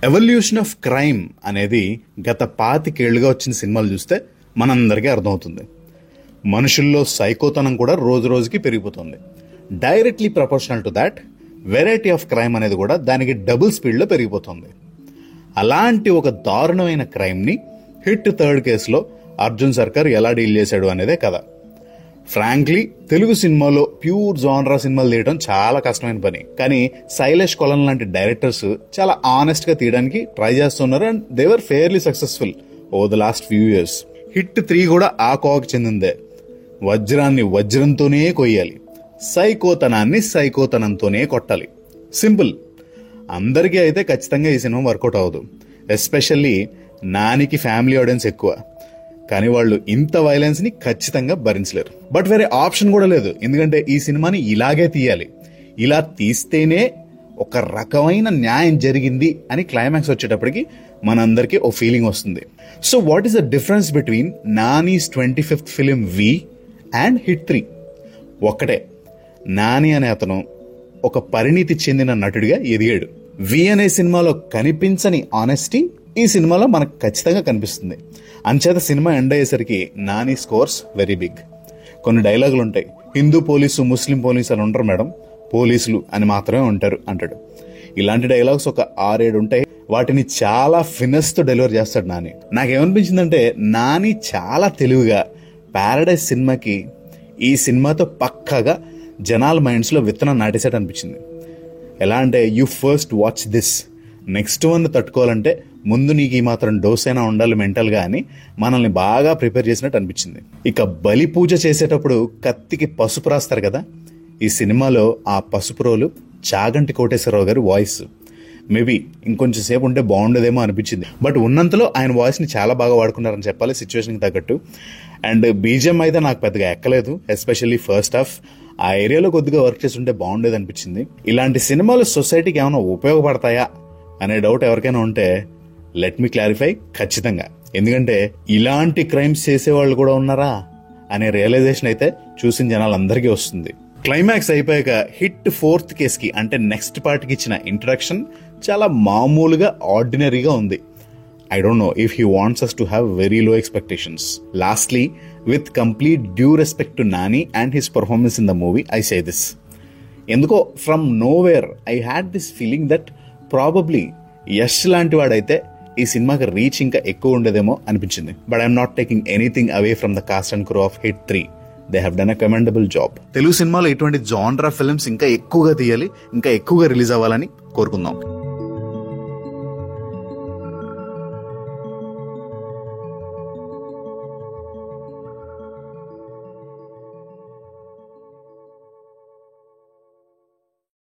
Evolution of crime అనేది గత 25 ఏళ్లుగా వచ్చిన సినిమాలు చూస్తే మనందరికీ అర్థమవుతుంది. మనుషుల్లో సైకోతనం కూడా రోజు రోజుకి పెరిగిపోతుంది. Directly proportional to that variety of crime అనేది కూడా దానికి డబుల్ స్పీడ్లో పెరిగిపోతుంది. అలాంటి ఒక దారుణమైన క్రైమ్ని హిట్ 3rd కేసులో అర్జున్ సర్కార్ ఎలా డీల్ చేశాడు అనేదే కథ. ఫ్రాంక్లీ తెలుగు సినిమాలో ప్యూర్ జానరా సినిమాలు తీయడం చాలా కష్టమైన పని. కానీ శైలేష్ కొలన్ లాంటి డైరెక్టర్స్ చాలా ఆనెస్ట్ గా తీయడానికి ట్రై చేస్తున్నారు and they were fairly successful over the last few years. Hit 3 కూడా ఆ కోవకు చెందిందే. వజ్రాన్ని వజ్రంతోనే కొయ్యాలి, సైకోతనాన్ని సైకోతనంతోనే కొట్టాలి. సింపుల్. అందరికీ అయితే ఖచ్చితంగా ఈ సినిమా వర్కౌట్ అవ్వదు. ఎస్పెషల్లీ నానికి ఫ్యామిలీ ఆడియన్స్ ఎక్కువ. కానీ వాళ్ళు ఇంత వైలెన్స్ ని ఖచ్చితంగా భరించలేరు. బట్ వేరే ఆప్షన్ కూడా లేదు. ఎందుకంటే ఈ సినిమాని ఇలాగే తీయాలి. ఇలా తీస్తేనే ఒక రకమైన న్యాయం జరిగింది అని క్లైమాక్స్ వచ్చేటప్పటికి మనందరికీ ఓ ఫీలింగ్ వస్తుంది. So what is the difference between Nani's 25th film V and hit 3? ఒక్కటే, నాని అనే అతను ఒక పరిణితి చెందిన నటుడిగా ఎదిగాడు. వి అనే సినిమాలో కనిపించని ఆనెస్టీ ఈ సినిమాలో మనకు ఖచ్చితంగా కనిపిస్తుంది. అంచేత సినిమా ఎండ్ అయ్యేసరికి నాని స్కోర్స్ వెరీ బిగ్. కొన్ని డైలాగులు ఉంటాయి. హిందూ పోలీసు, ముస్లిం పోలీసు అని ఉండరు మేడం, పోలీసులు అని మాత్రమే ఉంటారు అంటాడు. ఇలాంటి డైలాగ్స్ ఒక 6-7 ఉంటాయి. వాటిని చాలా ఫినెస్ తో డెలివర్ చేస్తాడు నాని. నాకేమనిపించిందంటే నాని చాలా తెలివిగా పారడైజ్ సినిమాకి ఈ సినిమాతో పక్కాగా జనాల మైండ్స్ లో విత్తనం నాటేసాడు అనిపించింది. ఎలా అంటే you first watch this, next one తట్టుకోవాలంటే ముందు నీకు ఈ మాత్రం డోస్ అయినా ఉండాలి మెంటల్ గా అని మనల్ని బాగా ప్రిపేర్ చేసినట్టు అనిపించింది. ఇక బలి పూజ చేసేటప్పుడు కత్తికి పసుపు రాస్తారు కదా, ఈ సినిమాలో ఆ పసుపు రోలు చాగంటి కోటేశ్వరరావు గారి వాయిస్. మేబీ ఇంకొంచెం సేపు ఉంటే బాగుండేదేమో అనిపించింది. బట్ ఉన్నంతలో ఆయన వాయిస్ ని చాలా బాగా వాడుకున్నారని చెప్పాలి సిచ్యువేషన్ కి తగ్గట్టు. అండ్ బీజిఎం అయితే నాకు పెద్దగా ఎక్కలేదు, ఎస్పెషల్లీ ఫస్ట్ హాఫ్. ఆ ఏరియాలో కొద్దిగా వర్క్ చేసి ఉంటే బాగుండేది అనిపించింది. ఇలాంటి సినిమాలు సొసైటీకి ఏమైనా ఉపయోగపడతాయా అనే డౌట్ ఎవరికైనా ఉంటే లెట్ మీ క్లారిఫై, ఖచ్చితంగా. ఎందుకంటే ఇలాంటి క్రైమ్స్ చేసేవాళ్ళు కూడా ఉన్నారా అనే రియలైజేషన్ అయితే చూసిన జనాలందరికీ వస్తుంది. క్లైమాక్స్ అయిపోయాక హిట్ 4th కేసుకి అంటే నెక్స్ట్ పార్ట్కి ఇచ్చిన ఇంట్రడక్షన్ చాలా మామూలుగా ఆర్డినరీగా ఉంది. I don't know if he wants us to have very low expectations. Lastly, with complete due respect to Nani and his performance in the movie, I say this. ఎందుకో from nowhere I had this feeling that probably Yash లాంటి వాడైతే ఈ సినిమాకి reach ఇంకా ఎక్కువ ఉండేదేమో అనిపించింది. But I'm not taking anything away from the cost and crew of hit 3. They have done a commendable job. Telugu సినిమాలో ఇటువంటి జానరా ఫిల్మ్స్ ఇంకా ఎక్కువగా తీయాలి, ఇంకా ఎక్కువగా రిలీజ్ అవ్వాలని కోరుకుందాం.